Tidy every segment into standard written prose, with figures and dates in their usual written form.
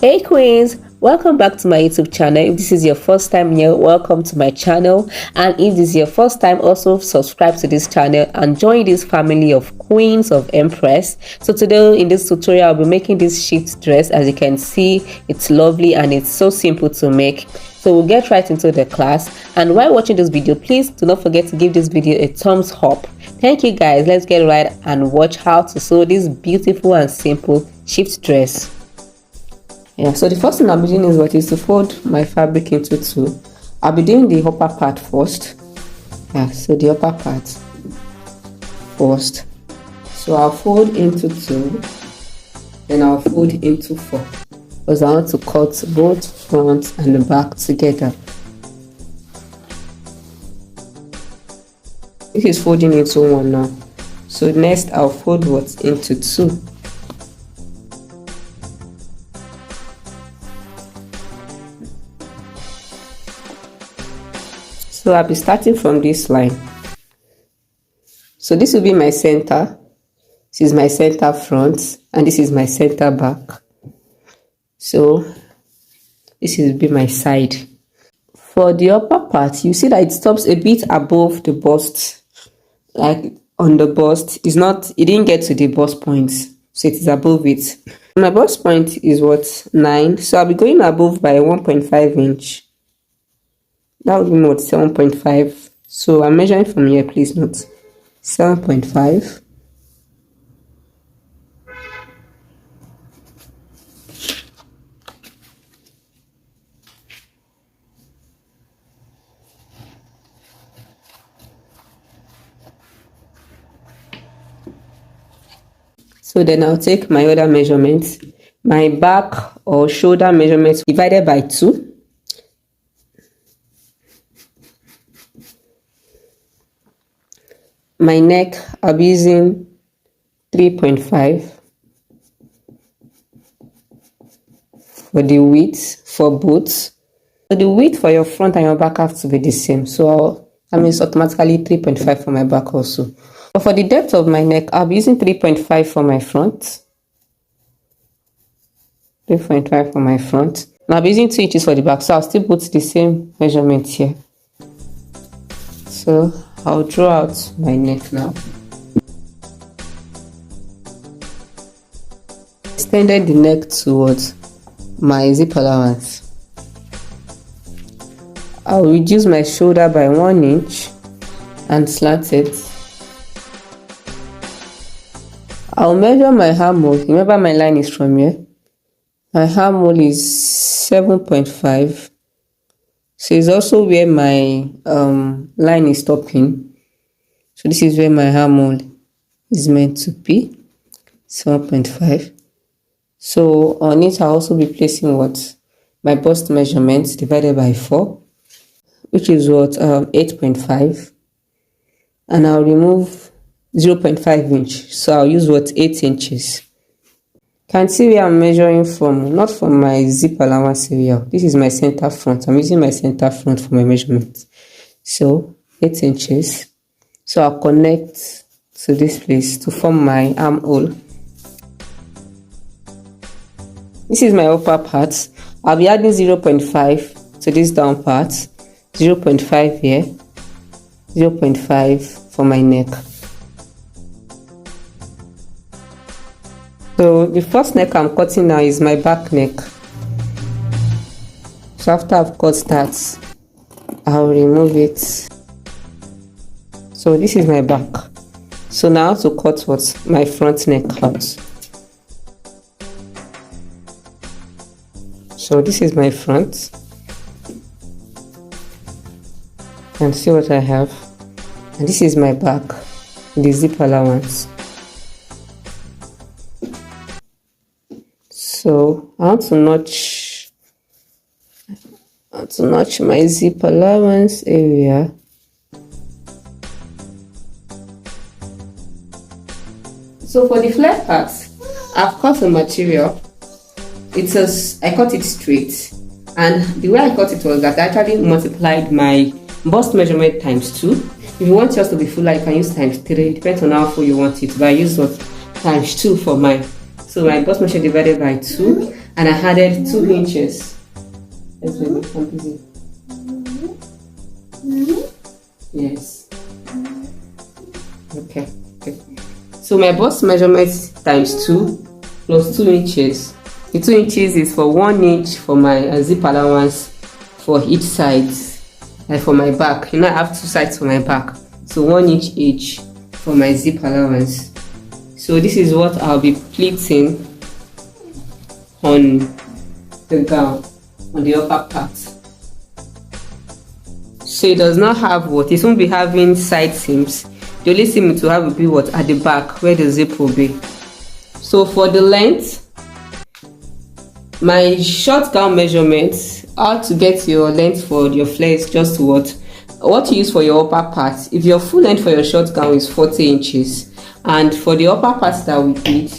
Hey queens, welcome back to my YouTube channel. If this is your first time here, welcome to my channel, and if this is your first time, also subscribe to this channel and join this family of queens of Empress. So today in this tutorial I'll be making this shift dress. As you can see, it's lovely and it's so simple to make. So we'll get right into the class, and while watching this video, please do not forget to give this video a thumbs up. Thank you guys. Let's get right and watch how to sew this beautiful and simple shift dress. Yeah, so the first thing I'll be doing is to fold my fabric into two. I'll be doing the upper part first. Yeah, so the upper part first. So I'll fold into two, then I'll fold into four, because I want to cut both front and the back together. This is folding into one now. So next I'll fold into two. So I'll be starting from this line. So this will be my center. This is my center front, and this is my center back. So this will be my side. For the upper part, you see that it stops a bit above the bust, like on the bust. It didn't get to the bust points, so it is above it. My bust point is 9, so I'll be going above by 1.5 inch. That would be 7.5. So I'm measuring from here, please note 7.5. So then I'll take my other measurements, my back or shoulder measurements divided by 2. My neck, I'll be using 3.5 for the width for both. So the width for your front and your back have to be the same. So that means automatically 3.5 for my back also. But for the depth of my neck, I'll be using 3.5 for my front. 3.5 for my front. And I'll be using 2 inches for the back. So I'll still put the same measurement here. So I'll draw out my neck now. Extended the neck towards my zip allowance. I'll reduce my shoulder by 1 inch and slant it. I'll measure my armhole. Remember, my line is from here. My armhole is 7.5. So it's also where my line is stopping. So this is where my armhole is meant to be, 7.5. So on it I'll also be placing my bust measurements divided by 4, which is 8.5, and I'll remove 0.5 inch. So I'll use 8 inches. Can see where I'm measuring from, not from my zip allowance area. This is my center front. I'm using my center front for my measurement. So 8 inches. So I'll connect to this place to form my armhole. This is my upper part. I'll be adding 0.5 to this down part. 0.5 here. 0.5 for my neck. So the first neck I'm cutting now is my back neck. So after I've cut that, I'll remove it. So this is my back. So now to cut my front neck out. So this is my front. And see what I have. And this is my back, the zip allowance. So I want to notch my zip allowance area. So for the flare part, I've cut the material. I cut it straight, and the way I cut it was that I actually multiplied my bust measurement times 2. If you want yours to be fuller, you can use times 3. It depends on how full you want it, but I use times 2 for mine. So my bust measure divided by 2, and I added 2 inches. Yes, baby, I'm busy. Yes. Okay. So my bust measurement times 2 plus 2 inches. The 2 inches is for 1 inch for my zip allowance for each side, like for my back. I have 2 sides for my back, so 1 inch each for my zip allowance. So this is what I'll be pleating on the gown, on the upper part. So it does not have what? It won't be having side seams. The only seam it will have will be what? At the back, where the zip will be. So for the length, my short gown measurement, how to get your length for your flare is just what you use for your upper part. If your full length for your short gown is 40 inches, and for the upper part that we did,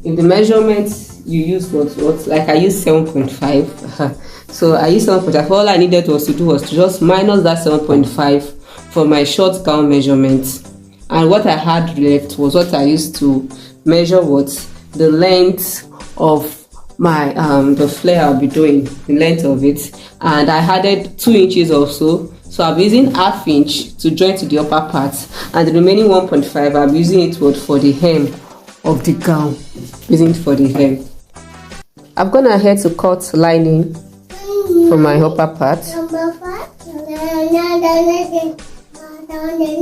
if the measurement you use what like I used 7.5. So I used 7.5. All I needed was to just minus that 7.5 for my short gown measurement, and what I had left was what I used to measure the length of my the flare I'll be doing, the length of it, and I added 2 inches also. So I'll be using ½ inch to join to the upper part, and the remaining 1.5 I'll be using it for the hem of the gown, using it for the hem. I've gone ahead to cut lining for my upper part.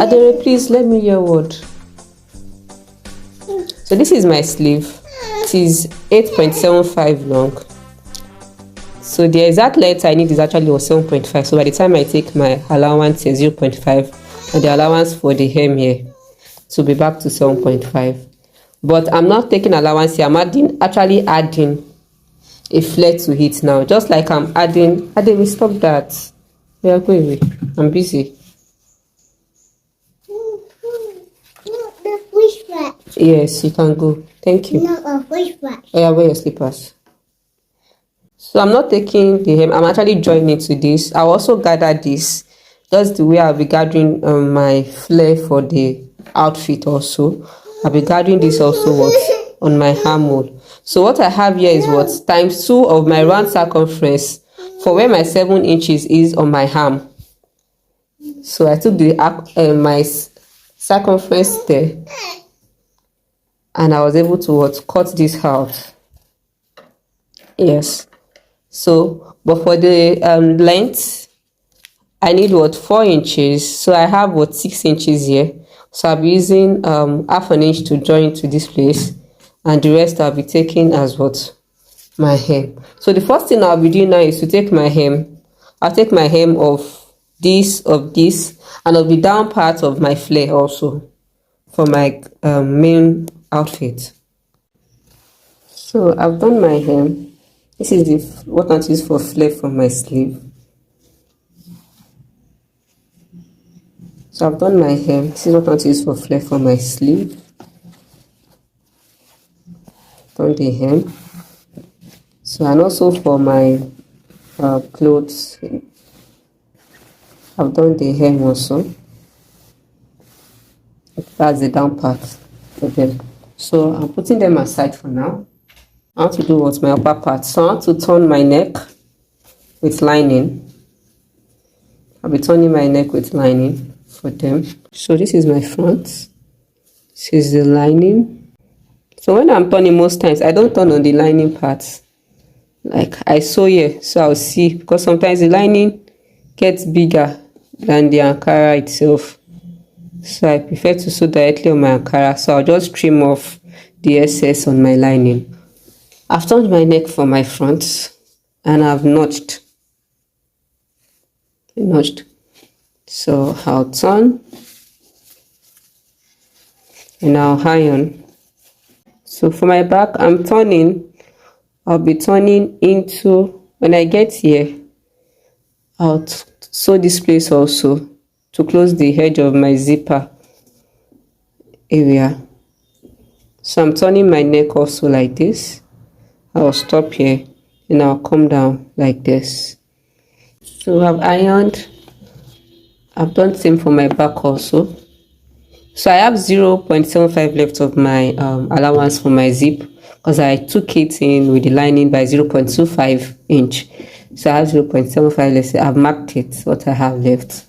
Adere, please let me hear word. So this is my sleeve. It is 8.75 long. So the exact length I need is actually 7.5. So by the time I take my allowance is 0.5 and the allowance for the hem here to be back to 7.5. But I'm not taking allowance here. I'm actually adding a flare to it now. Just like I'm adding. Ademi, stop that. We are going away. I'm busy. Yes, you can go. Thank you. Oh yeah, wear your slippers. So I'm not taking the hem. I'm actually joining it to this. I'll also gather this. That's the way I'll be gathering my flare for the outfit also. I'll be gathering this also on my armhole. So what I have here is times 2 of my round circumference for where my 7 inches is on my arm. So I took the my circumference there, and I was able to cut this out. Yes. So, but for the length, I need 4 inches. So I have 6 inches here. So I'll be using ½ an inch to join to this place, and the rest I'll be taking as my hem. So the first thing I'll be doing now is to take my hem. I'll take my hem of this, and I'll be down part of my flare also for my main outfit. So I've done my hem. This is what I'm using for flare for my sleeve. So I've done my hem. This is what I'm using for flare for my sleeve. Done the hem. So, and also for my clothes, I've done the hem also. That's the down part of them. So I'm putting them aside for now. I want to do my upper part. So I want to turn my neck with lining. I'll be turning my neck with lining for them. So this is my front. This is the lining. So when I'm turning, most times I don't turn on the lining part. Like I sew here, so I'll see, because sometimes the lining gets bigger than the Ankara itself. So I prefer to sew directly on my Ankara. So I'll just trim off the excess on my lining. I've turned my neck for my front, and I've notched. So I'll turn and I'll iron. So for my back, I'll be turning into, when I get here, I'll sew this place also to close the edge of my zipper area. So I'm turning my neck also like this. I'll stop here and I'll come down like this. So I've ironed. I've done the same for my back also. So I have 0.75 left of my allowance for my zip, because I took it in with the lining by 0.25 inch. So I have 0.75. Let's say I've marked it, what I have left.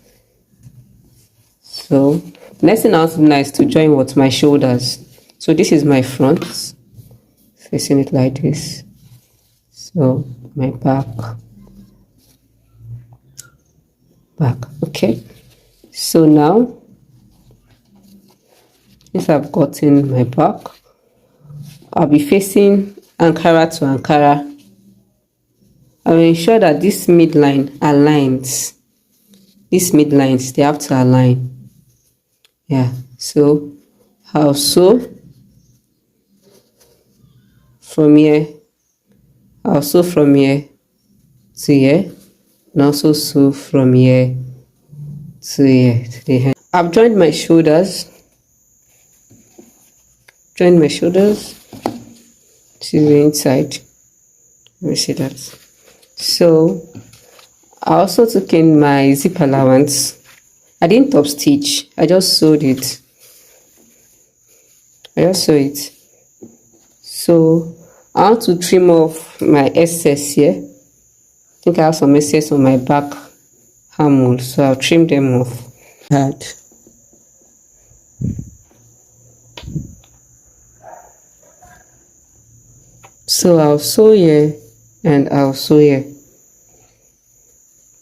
So next thing I want to do now is to join what my shoulders. So this is my front, facing it like this. So my back. Okay. So now, since I've gotten my back, I'll be facing Ankara to Ankara. I will ensure that this midline aligns. These midlines, they have to align. Yeah, so I'll sew from here. I'll sew from here to here, and also sew from here to here to the hand. I've joined my shoulders. Join my shoulders to the inside. Let me see that. So I also took in my zip allowance. I didn't top stitch, I just sewed it. So I want to trim off my excess here. I think I have some excess on my back armhole, so I'll trim them off. So I'll sew here and I'll sew here.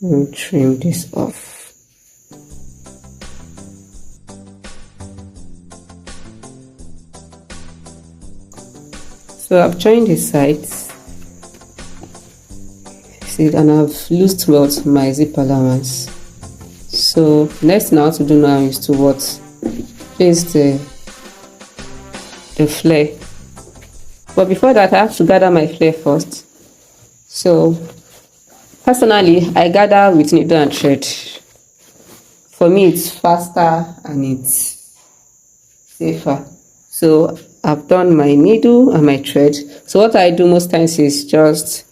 Let me trim this off. So I've joined the sides. See, and I've loosed well my zip allowance. So next thing I want to do now is to place the flare. But before that, I have to gather my flare first. So personally, I gather with needle and thread. For me, it's faster and it's safer. So I've done my needle and my thread. So what I do most times is just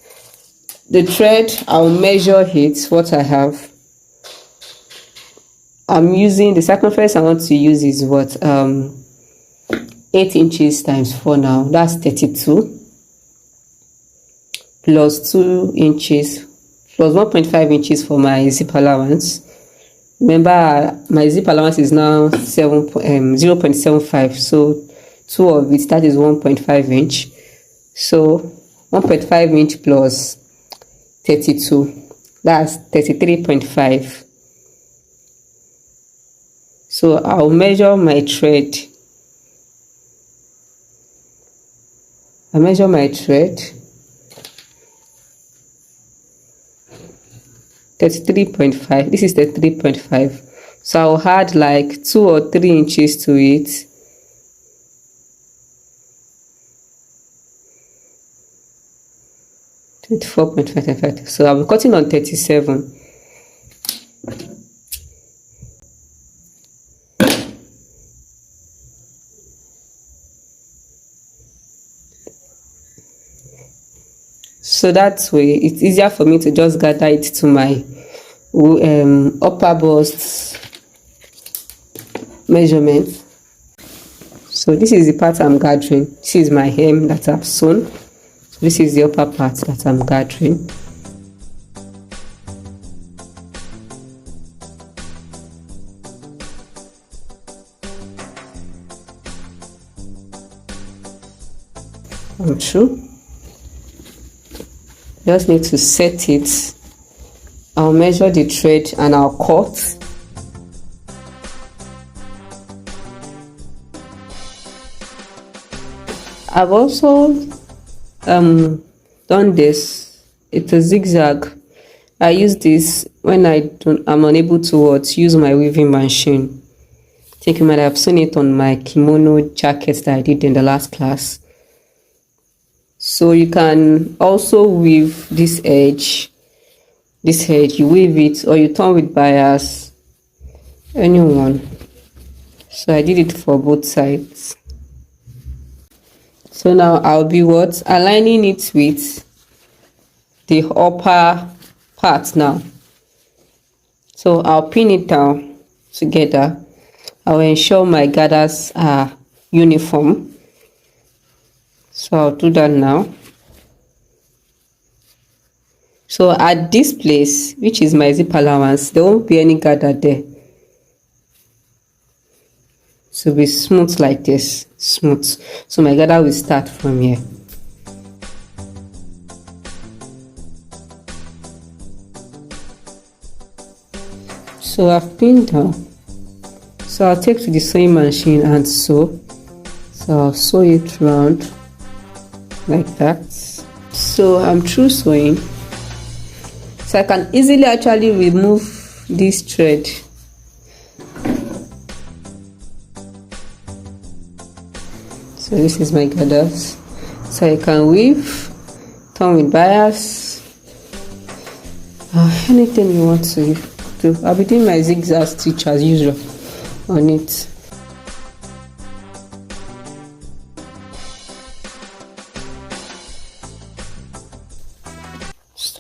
the thread, I'll measure it, what I have. I'm using the circumference I want to use is 8 inches times 4 now. That's 32. Plus 2 inches, plus 1.5 inches for my zip allowance. Remember, my zip allowance is now 0.75. So 2 of it, that is 1.5 inch. So 1.5 inch plus 32, that's 33.5. So I'll measure my thread. 33.5. This is 33.5. So I'll add like 2 or 3 inches to it. $24.55. So I'll be cutting on 37. So that way it's easier for me to just gather it to my upper bust measurement. So this is the part I'm gathering. This is my hem that I've sewn. So this is the upper part that I'm gathering. I'm through. Just need to set it. I'll measure the thread and I'll cut. I've also done this. It's a zigzag. I use this when I'm unable to use my weaving machine. I think you might have seen it on my kimono jacket that I did in the last class. So you can also weave this edge, you weave it or you turn with bias, anyone. So I did it for both sides. So now I'll be aligning it with the upper part now. So I'll pin it down together. I'll ensure my gathers are uniform. So I'll do that now. So at this place, which is my zip allowance, there won't be any gather there. So be smooth like this, smooth. So my gather will start from here. So I've pinned down. So I'll take to the sewing machine and sew. So I'll sew it round like that. So I'm through sewing. So I can easily actually remove this thread. So this is my gathers. So I can weave, turn with bias, anything you want to do. I'll be doing my zigzag stitch as usual on it.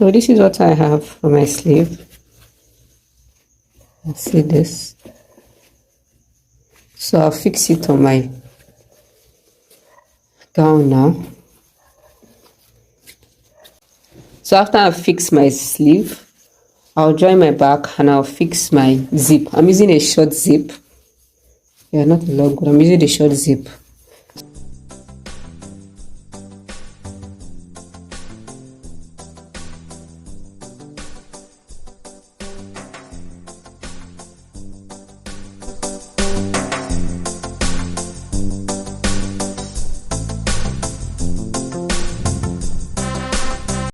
So this is what I have for my sleeve. Let's see this. So I'll fix it on my gown now. So after I fix my sleeve, I'll join my back and I'll fix my zip. I'm using a short zip. Yeah, not a long one. I'm using a short zip.